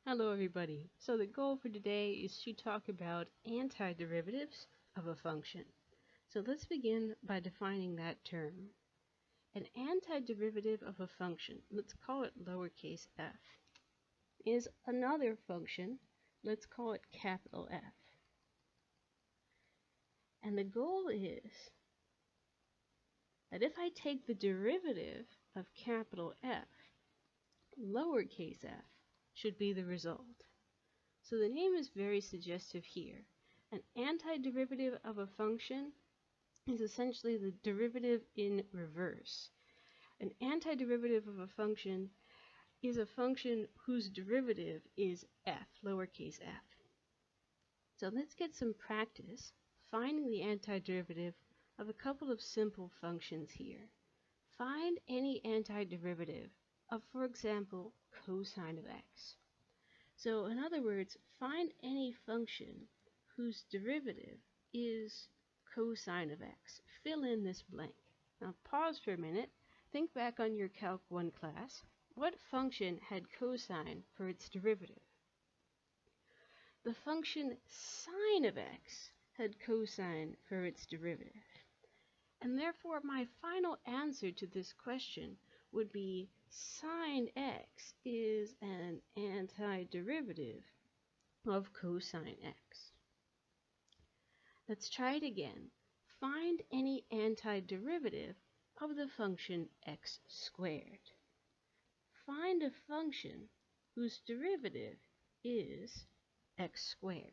Hello everybody. So the goal for today is to talk about antiderivatives of a function. So let's begin by defining that term. An antiderivative of a function, let's call it lowercase f, is another function, let's call it capital F. And the goal is that if I take the derivative of capital F, lowercase f should be the result. So the name is very suggestive here. An antiderivative of a function is essentially the derivative in reverse. An antiderivative of a function is a function whose derivative is f, lowercase f. So let's get some practice finding the antiderivative of a couple of simple functions here. Find any antiderivative of, for example, cosine of x. So in other words, find any function whose derivative is cosine of x. Fill in this blank. Now pause for a minute. Think back on your Calc 1 class. What function had cosine for its derivative? The function sine of x had cosine for its derivative. And therefore my final answer to this question would be sine x is an antiderivative of cosine x. Let's try it again. Find any antiderivative of the function x squared. Find a function whose derivative is x squared.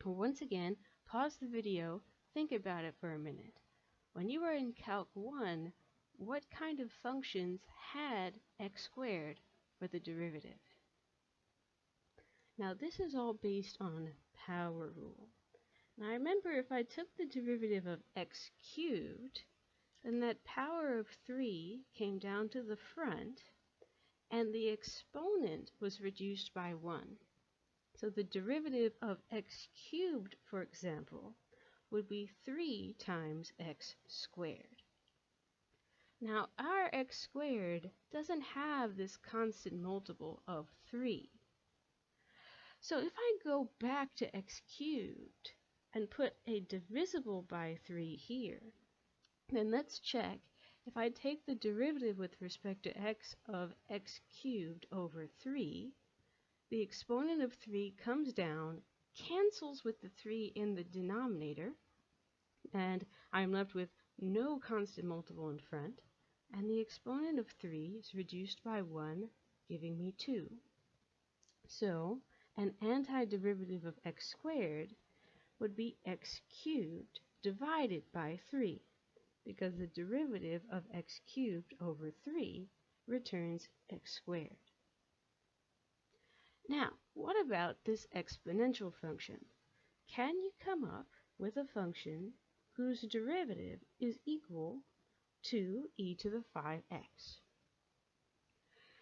Once again, pause the video, think about it for a minute. When you were in Calc 1, what kind of functions had x squared for the derivative? Now this is all based on power rule. Now remember, if I took the derivative of x cubed, then that power of 3 came down to the front, and the exponent was reduced by 1. So the derivative of x cubed, for example, would be 3 times x squared. Now our x squared doesn't have this constant multiple of 3. So if I go back to x cubed and put a divisible by 3 here, then let's check. If I take the derivative with respect to x of x cubed over 3, the exponent of 3 comes down, cancels with the 3 in the denominator, and I'm left with no constant multiple in front, and the exponent of 3 is reduced by 1, giving me 2. So an antiderivative of x squared would be x cubed divided by 3, because the derivative of x cubed over 3 returns x squared. Now, what about this exponential function? Can you come up with a function whose derivative is equal to e to the 5x?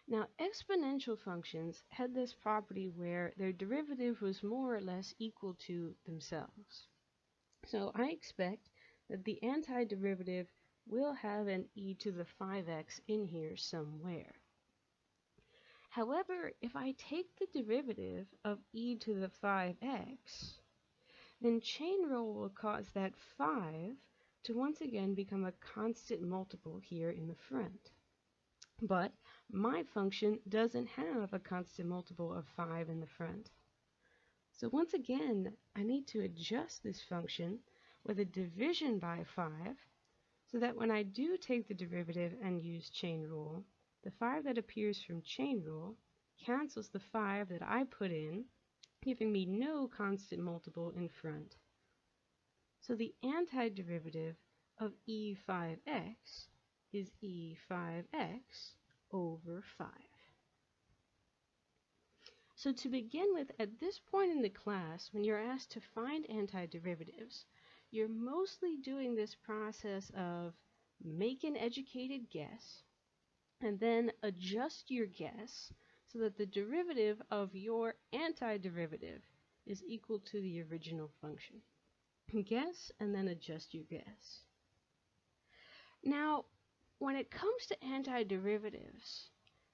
Now, exponential functions had this property where their derivative was more or less equal to themselves. So I expect that the antiderivative will have an e to the 5x in here somewhere. However, if I take the derivative of e to the 5x, then chain rule will cause that 5 to once again become a constant multiple here in the front. But my function doesn't have a constant multiple of 5 in the front. So once again, I need to adjust this function with a division by 5, so that when I do take the derivative and use chain rule, the 5 that appears from chain rule cancels the 5 that I put in, giving me no constant multiple in front. So the antiderivative of e5x is e5x over 5. So to begin with, at this point in the class, when you're asked to find antiderivatives, you're mostly doing this process of make an educated guess, and then adjust your guess so that the derivative of your antiderivative is equal to the original function. Guess and then adjust your guess. Now, when it comes to antiderivatives,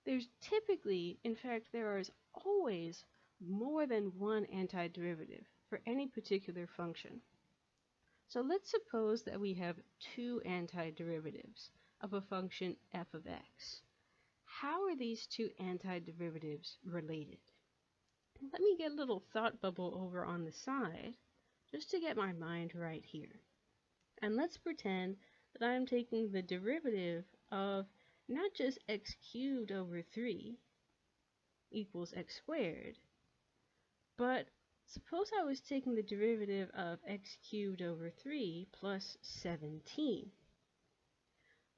there's typically, in fact, there is always more than one antiderivative for any particular function. So let's suppose that we have two antiderivatives of a function f of x. How are these two antiderivatives related? Let me get a little thought bubble over on the side just to get my mind right here. And let's pretend that I'm taking the derivative of not just x cubed over 3 equals x squared, but suppose I was taking the derivative of x cubed over 3 plus 17.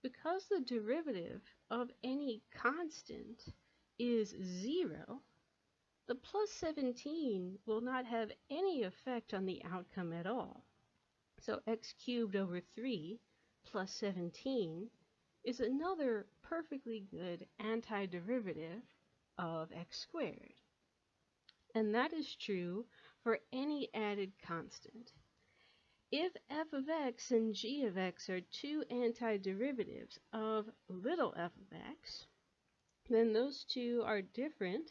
Because the derivative of any constant is 0, the plus 17 will not have any effect on the outcome at all. So x cubed over 3 plus 17 is another perfectly good antiderivative of x squared. And that is true for any added constant. If f of x and g of x are two antiderivatives of little f of x, then those two are different,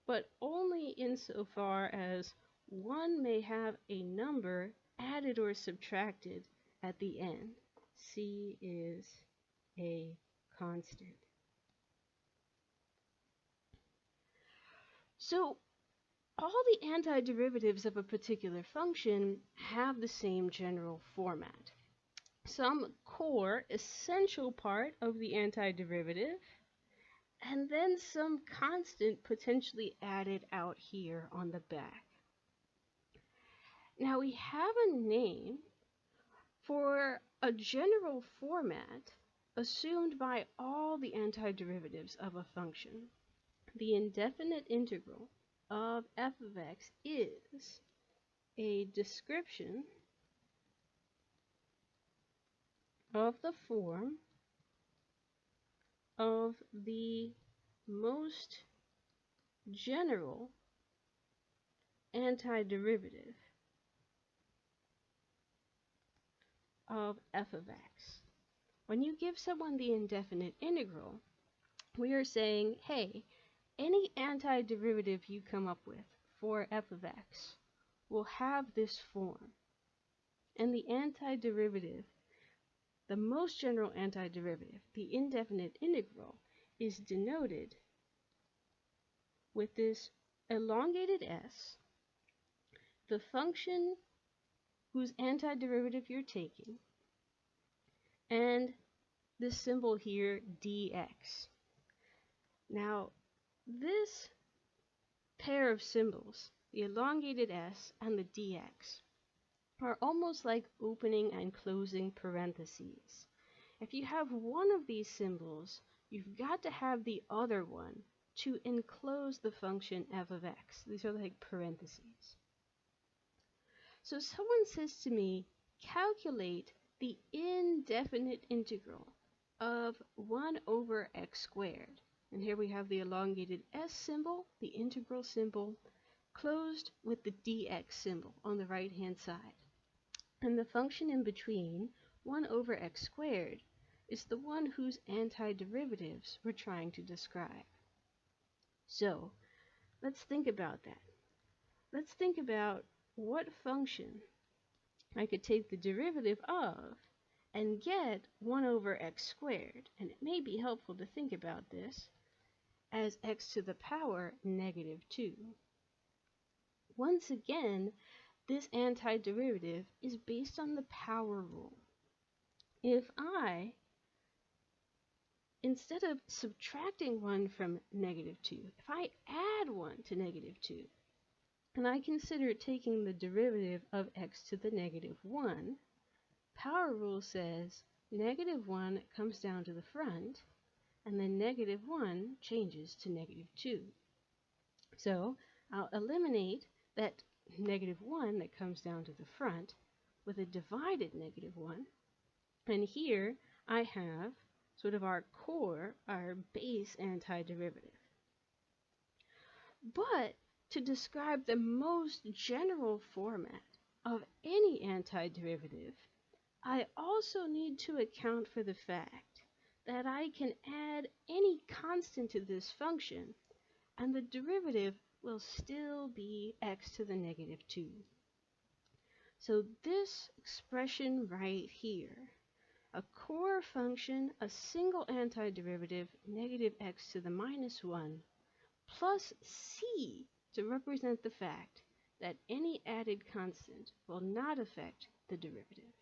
but only insofar as one may have a number added or subtracted at the end. C is a constant. So all the antiderivatives of a particular function have the same general format. Some core essential part of the antiderivative, and then some constant potentially added out here on the back. Now we have a name for a general format assumed by all the antiderivatives of a function. The indefinite integral of f of x is a description of the form of the most general antiderivative of f of x. When you give someone the indefinite integral, we are saying, hey, any antiderivative you come up with for f of x will have this form. And the antiderivative, the most general antiderivative, the indefinite integral, is denoted with this elongated s, the function whose antiderivative you're taking, and this symbol here, dx. Now, this pair of symbols, the elongated s and the dx, are almost like opening and closing parentheses. If you have one of these symbols, you've got to have the other one to enclose the function f of x. These are like parentheses. So someone says to me, calculate the indefinite integral of 1 over x squared. And here we have the elongated s symbol, the integral symbol, closed with the dx symbol on the right-hand side. And the function in between, 1 over x squared, is the one whose antiderivatives we're trying to describe. So let's think about that. Let's think about what function I could take the derivative of and get 1 over x squared. And it may be helpful to think about this as x to the power -2. Once again, this antiderivative is based on the power rule. If I, instead of subtracting 1 from -2, if I add 1 to -2, and I consider taking the derivative of x to the -1, power rule says -1 comes down to the front, and then -1 changes to -2. So I'll eliminate that -1 that comes down to the front with a divided -1. And here I have sort of our core, our base antiderivative. But to describe the most general format of any antiderivative, I also need to account for the fact that I can add any constant to this function, and the derivative will still be x to the negative 2. So this expression right here, a core function, a single antiderivative, negative x to the minus 1, plus c to represent the fact that any added constant will not affect the derivative.